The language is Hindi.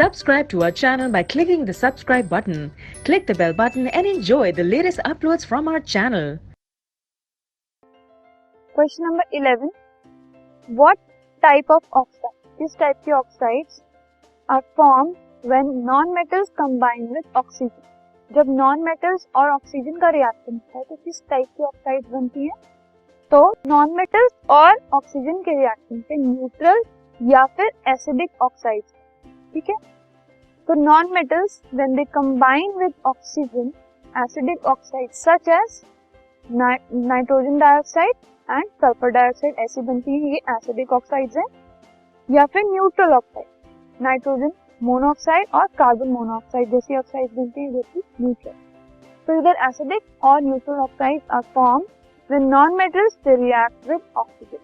Subscribe to our channel by clicking the subscribe button. Click the bell button and enjoy the latest uploads from our channel. Question number 11, what type of oxide, किस टाइप के oxides are form when non metals combine with oxygen. जब नॉन मेटल्स और ऑक्सीजन का रिएक्शन होता है तो किस टाइप की ऑक्साइड्स बनती हैं। तो नॉन मेटल्स और ऑक्सीजन के रिएक्शन पे न्यूट्रल या फिर एसिडिक ऑक्साइड्स, ठीक है। तो non metals when they combine with oxygen, acidic oxides such as nitrogen dioxide and sulphur dioxide ऐसी बनती है, ये एसिडिक ऑक्साइड्स हैं। या फिर न्यूट्रल ऑक्साइड, नाइट्रोजन मोनोऑक्साइड और कार्बन मोनोऑक्साइड जैसी ऑक्साइड बनती है जो कि न्यूट्रल। तो इधर एसिडिक और neutral oxides are form when non metals they react with oxygen.